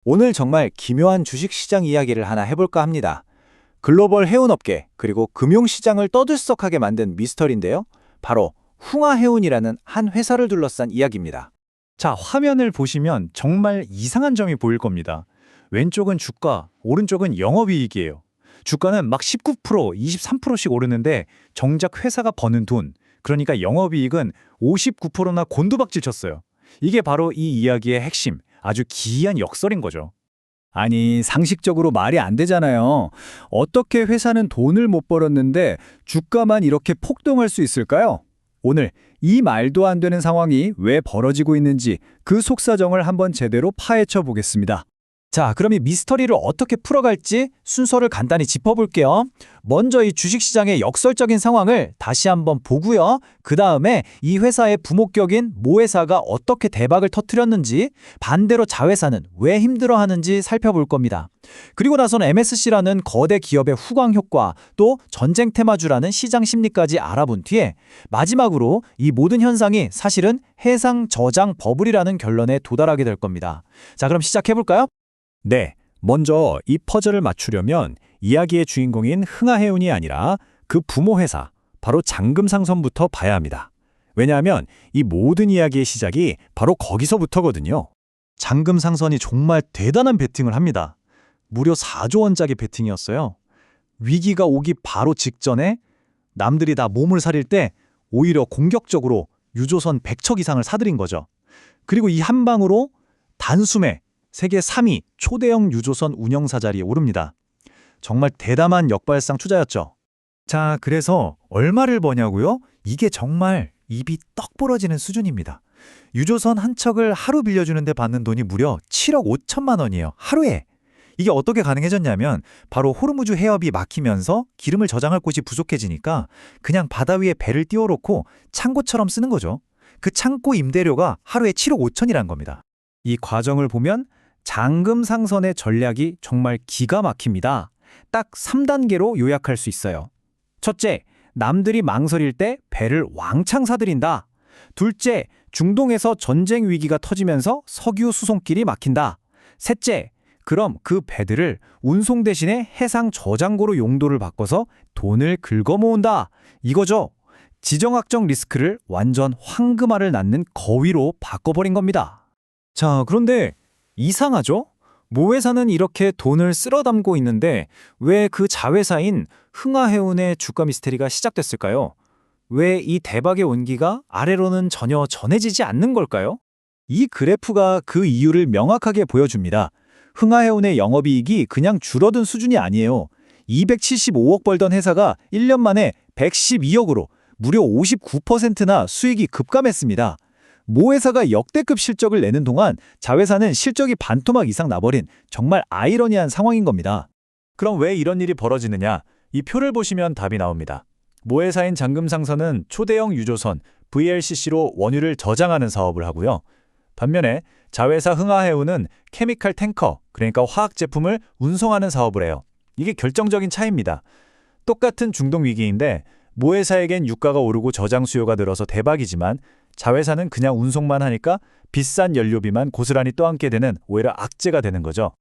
오늘 정말 기묘한 주식시장 이야기를 하나 해볼까 합니다. 글로벌 해운업계 그리고 금융시장을 떠들썩하게 만든 미스터리인데요. 바로 흥하해운이라는 한 회사를 둘러싼 이야기입니다. 자, 화면을 보시면 정말 이상한 점이 보일 겁니다. 왼쪽은 주가, 오른쪽은 영업이익이에요. 주가는 막 19%, 23%씩 오르는데 정작 회사가 버는 돈, 그러니까 영업이익은 59%나 곤두박질 쳤어요. 이게 바로 이 이야기의 핵심, 아주 기이한 역설인 거죠. 아니, 상식적으로 말이 안 되잖아요. 어떻게 회사는 돈을 못 벌었는데 주가만 이렇게 폭등할 수 있을까요? 오늘 이 말도 안 되는 상황이 왜 벌어지고 있는지 그 속사정을 한번 제대로 파헤쳐 보겠습니다. 자, 그럼 이 미스터리를 어떻게 풀어갈지 순서를 간단히 짚어볼게요. 먼저 이 주식시장의 역설적인 상황을 다시 한번 보고요. 그 다음에 이 회사의 부목격인 모회사가 어떻게 대박을 터뜨렸는지, 반대로 자회사는 왜 힘들어하는지 살펴볼 겁니다. 그리고 나서는 MSC라는 거대 기업의 후광 효과, 또 전쟁 테마주라는 시장 심리까지 알아본 뒤에 마지막으로 이 모든 현상이 사실은 해상 저장 버블이라는 결론에 도달하게 될 겁니다. 자, 그럼 시작해볼까요? 네, 먼저 이 퍼즐을 맞추려면 이야기의 주인공인 흥하해운이 아니라 그 부모 회사, 바로 장금상선부터 봐야 합니다. 왜냐하면 이 모든 이야기의 시작이 바로 거기서부터거든요. 장금상선이 정말 대단한 베팅을 합니다. 무려 4조 원짜리 베팅이었어요. 위기가 오기 바로 직전에 남들이 다 몸을 사릴 때 오히려 공격적으로 유조선 100척 이상을 사들인 거죠. 그리고 이 한 방으로 단숨에 세계 3위 초대형 유조선 운영사 자리에 오릅니다. 정말 대담한 역발상 투자였죠. 자, 그래서 얼마를 버냐고요? 이게 정말 입이 떡 부러지는 수준입니다. 유조선 한 척을 하루 빌려주는데 받는 돈이 무려 7억 5천만 원이에요. 하루에. 이게 어떻게 가능해졌냐면 바로 호르무즈 해협이 막히면서 기름을 저장할 곳이 부족해지니까 그냥 바다 위에 배를 띄워놓고 창고처럼 쓰는 거죠. 그 창고 임대료가 하루에 7억 5천이란 겁니다. 이 과정을 보면 장금상선의 전략이 정말 기가 막힙니다. 딱 3단계로 요약할 수 있어요. 첫째, 남들이 망설일 때 배를 왕창 사들인다. 둘째, 중동에서 전쟁 위기가 터지면서 석유 수송길이 막힌다. 셋째, 그럼 그 배들을 운송 대신에 해상 저장고로 용도를 바꿔서 돈을 긁어 모은다. 이거죠. 지정학적 리스크를 완전 황금알을 낳는 거위로 바꿔버린 겁니다. 자, 그런데 이상하죠? 모회사는 이렇게 돈을 쓸어 담고 있는데 왜 그 자회사인 흥하해운의 주가 미스테리가 시작됐을까요? 왜 이 대박의 온기가 아래로는 전혀 전해지지 않는 걸까요? 이 그래프가 그 이유를 명확하게 보여줍니다. 흥하해운의 영업이익이 그냥 줄어든 수준이 아니에요. 275억 벌던 회사가 1년 만에 112억으로 무려 59%나 수익이 급감했습니다. 모 회사가 역대급 실적을 내는 동안 자회사는 실적이 반토막 이상 나버린 정말 아이러니한 상황인 겁니다. 그럼 왜 이런 일이 벌어지느냐? 이 표를 보시면 답이 나옵니다. 모 회사인 장금상선은 초대형 유조선 VLCC로 원유를 저장하는 사업을 하고요. 반면에 자회사 흥하해운은 케미칼 탱커, 그러니까 화학 제품을 운송하는 사업을 해요. 이게 결정적인 차이입니다. 똑같은 중동 위기인데 모 회사에겐 유가가 오르고 저장 수요가 늘어서 대박이지만 자회사는 그냥 운송만 하니까 비싼 연료비만 고스란히 떠안게 되는 오히려 악재가 되는 거죠.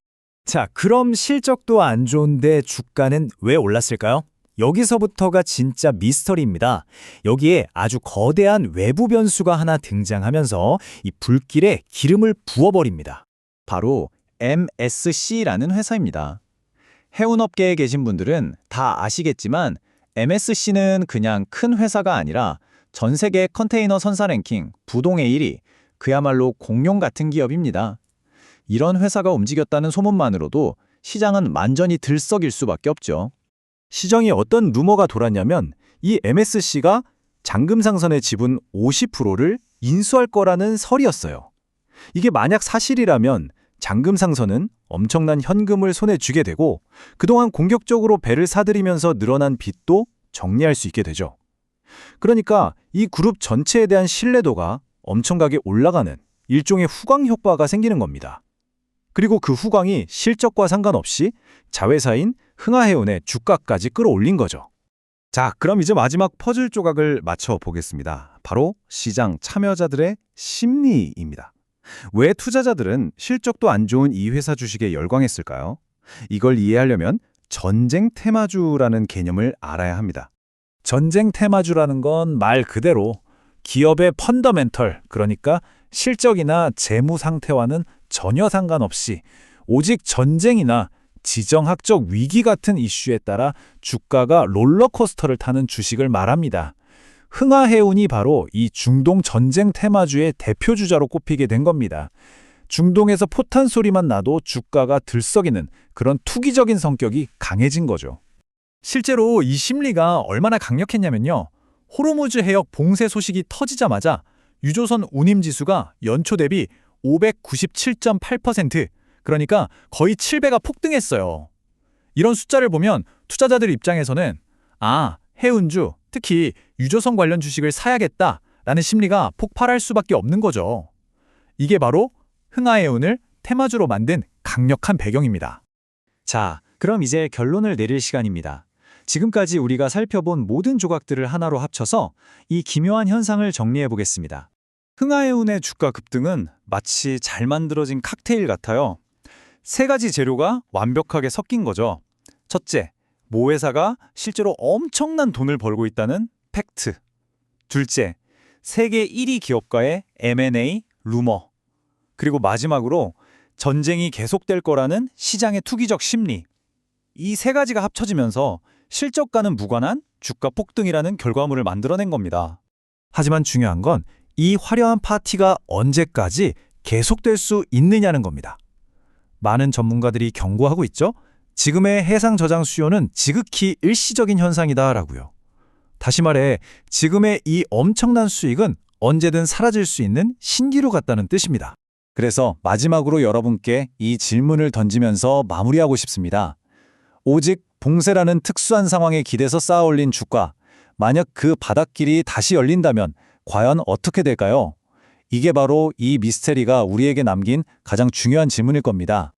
자, 그럼 실적도 안 좋은데 주가는 왜 올랐을까요? 여기서부터가 진짜 미스터리입니다. 여기에 아주 거대한 외부 변수가 하나 등장하면서 이 불길에 기름을 부어버립니다. 바로 MSC라는 회사입니다. 해운업계에 계신 분들은 다 아시겠지만 MSC는 그냥 큰 회사가 아니라 전 세계 컨테이너 선사 랭킹 부동의 1위, 그야말로 공룡 같은 기업입니다. 이런 회사가 움직였다는 소문만으로도 시장은 완전히 들썩일 수밖에 없죠. 시정이 어떤 루머가 돌았냐면 이 MSC가 장금상선의 지분 50%를 인수할 거라는 설이었어요. 이게 만약 사실이라면 장금상선은 엄청난 현금을 손에 쥐게 되고 그동안 공격적으로 배를 사들이면서 늘어난 빚도 정리할 수 있게 되죠. 그러니까 이 그룹 전체에 대한 신뢰도가 엄청나게 올라가는 일종의 후광 효과가 생기는 겁니다. 그리고 그 후광이 실적과 상관없이 자회사인 흥하해운의 주가까지 끌어올린 거죠. 자, 그럼 이제 마지막 퍼즐 조각을 맞춰 보겠습니다. 바로 시장 참여자들의 심리입니다. 왜 투자자들은 실적도 안 좋은 이 회사 주식에 열광했을까요? 이걸 이해하려면 전쟁 테마주라는 개념을 알아야 합니다. 전쟁 테마주라는 건 말 그대로 기업의 펀더멘털, 그러니까 실적이나 재무 상태와는 전혀 상관없이 오직 전쟁이나 지정학적 위기 같은 이슈에 따라 주가가 롤러코스터를 타는 주식을 말합니다. 흥하해운이 바로 이 중동 전쟁 테마주의 대표주자로 꼽히게 된 겁니다. 중동에서 포탄 소리만 나도 주가가 들썩이는 그런 투기적인 성격이 강해진 거죠. 실제로 이 심리가 얼마나 강력했냐면요. 호르무즈 해역 봉쇄 소식이 터지자마자 유조선 운임지수가 연초 대비 597.8%, 그러니까 거의 7배가 폭등했어요. 이런 숫자를 보면 투자자들 입장에서는 해운주, 특히 유조선 관련 주식을 사야겠다라는 심리가 폭발할 수밖에 없는 거죠. 이게 바로 흥하해운을 테마주로 만든 강력한 배경입니다. 자, 그럼 이제 결론을 내릴 시간입니다. 지금까지 우리가 살펴본 모든 조각들을 하나로 합쳐서 이 기묘한 현상을 정리해 보겠습니다. 흥하해운의 주가 급등은 마치 잘 만들어진 칵테일 같아요. 세 가지 재료가 완벽하게 섞인 거죠. 첫째, 모 회사가 실제로 엄청난 돈을 벌고 있다는 팩트. 둘째, 세계 1위 기업가의 M&A 루머. 그리고 마지막으로 전쟁이 계속될 거라는 시장의 투기적 심리. 이 세 가지가 합쳐지면서 실적과는 무관한 주가 폭등이라는 결과물을 만들어낸 겁니다. 하지만 중요한 건 이 화려한 파티가 언제까지 계속될 수 있느냐는 겁니다. 많은 전문가들이 경고하고 있죠. 지금의 해상 저장 수요는 지극히 일시적인 현상이다라고요. 다시 말해 지금의 이 엄청난 수익은 언제든 사라질 수 있는 신기루 같다는 뜻입니다. 그래서 마지막으로 여러분께 이 질문을 던지면서 마무리하고 싶습니다. 오직 봉쇄라는 특수한 상황에 기대서 쌓아올린 주가, 만약 그 바닥길이 다시 열린다면 과연 어떻게 될까요? 이게 바로 이 미스테리가 우리에게 남긴 가장 중요한 질문일 겁니다.